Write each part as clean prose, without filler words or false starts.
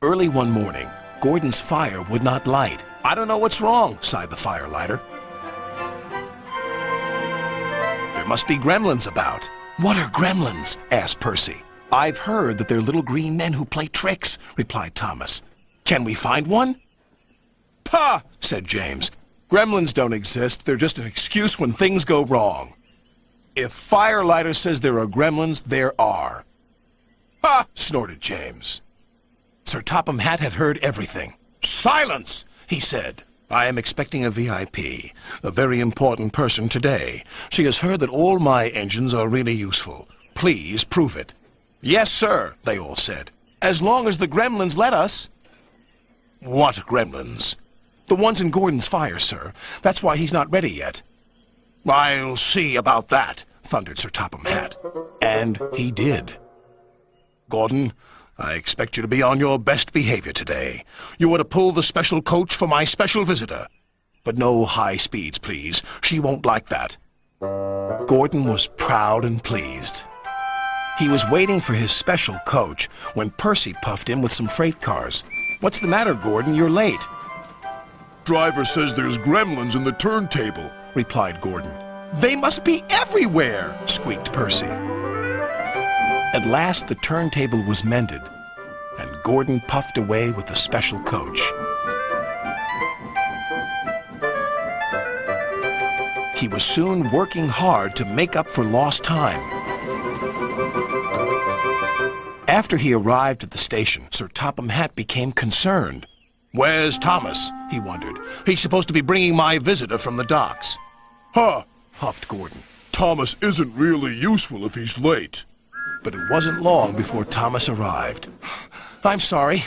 Early one morning, Gordon's fire would not light. "I don't know what's wrong," sighed the firelighter. "There must be gremlins about." "What are gremlins?" asked Percy. "I've heard that they're little green men who play tricks," replied Thomas. "Can we find one?" "Pah!" said James. "Gremlins don't exist. They're just an excuse when things go wrong. If Firelighter says there are gremlins, there are." "Ha!" snorted James. Sir Topham Hatt had heard everything. "Silence!" he said. "I am expecting a VIP, a very important person today. She has heard that all my engines are really useful. Please prove it." "Yes, sir," they all said. "As long as the gremlins let us." "What gremlins?" "The ones in Gordon's fire, sir. That's why he's not ready yet." "I'll see about that," thundered Sir Topham Hatt. And he did. "Gordon, I expect you to be on your best behavior today. You are to pull the special coach for my special visitor. But no high speeds, please. She won't like that." Gordon was proud and pleased. He was waiting for his special coach when Percy puffed in with some freight cars. "What's the matter, Gordon? You're late." "Driver says there's gremlins in the turntable," replied Gordon. "They must be everywhere," squeaked Percy. At last the turntable was mended, and Gordon puffed away with the special coach. He was soon working hard to make up for lost time. After he arrived at the station, Sir Topham Hatt became concerned. "Where's Thomas?" he wondered. "He's supposed to be bringing my visitor from the docks." "Huh," huffed Gordon. "Thomas isn't really useful if he's late." But it wasn't long before Thomas arrived. "I'm sorry.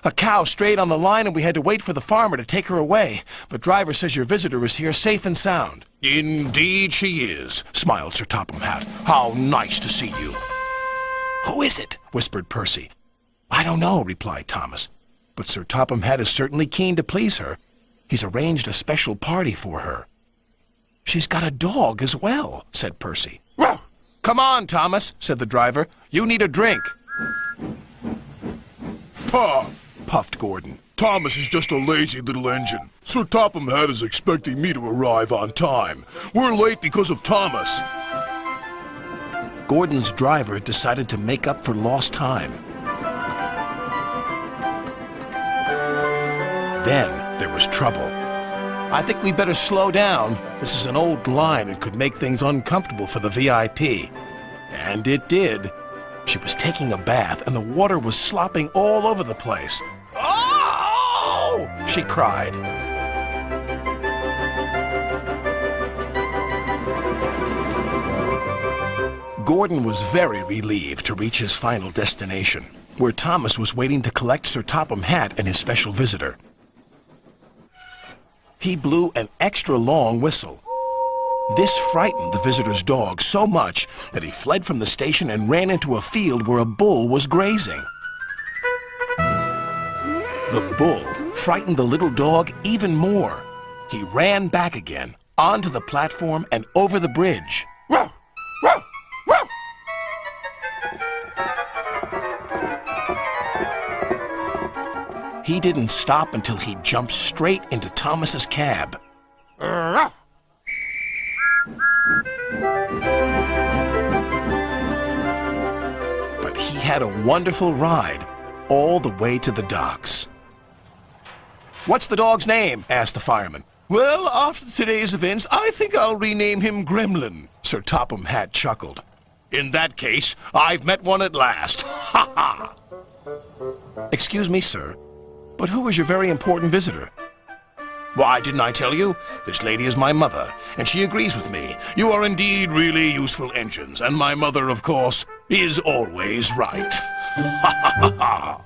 A cow strayed on the line and we had to wait for the farmer to take her away. But driver says your visitor is here safe and sound." "Indeed she is," smiled Sir Topham Hatt. "How nice to see you." "Who is it?" whispered Percy. "I don't know," replied Thomas. "But Sir Topham Hatt is certainly keen to please her. He's arranged a special party for her." "She's got a dog as well," said Percy. "Ruh! Come on, Thomas," said the driver. "You need a drink." "Pah!" puffed Gordon. "Thomas is just a lazy little engine. Sir Topham Hatt is expecting me to arrive on time. We're late because of Thomas." Gordon's driver decided to make up for lost time. Then there was trouble. "I think we better slow down. This is an old line and could make things uncomfortable for the VIP." And it did. She was taking a bath and the water was slopping all over the place. "Oh!" she cried. Gordon was very relieved to reach his final destination, where Thomas was waiting to collect Sir Topham Hatt and his special visitor. He blew an extra long whistle. This frightened the visitor's dog so much that he fled from the station and ran into a field where a bull was grazing. The bull frightened the little dog even more. He ran back again, onto the platform and over the bridge. "Row! Row! Row!" He didn't stop until he jumped straight into Thomas's cab. But he had a wonderful ride all the way to the docks. "What's the dog's name?" asked the fireman. "Well, after today's events, I think I'll rename him Gremlin," Sir Topham Hatt chuckled. "In that case, I've met one at last. Ha ha!" "Excuse me, sir, but who is your very important visitor?" "Why, didn't I tell you? This lady is my mother, and she agrees with me. You are indeed really useful engines, and my mother, of course, is always right." Ha ha ha ha!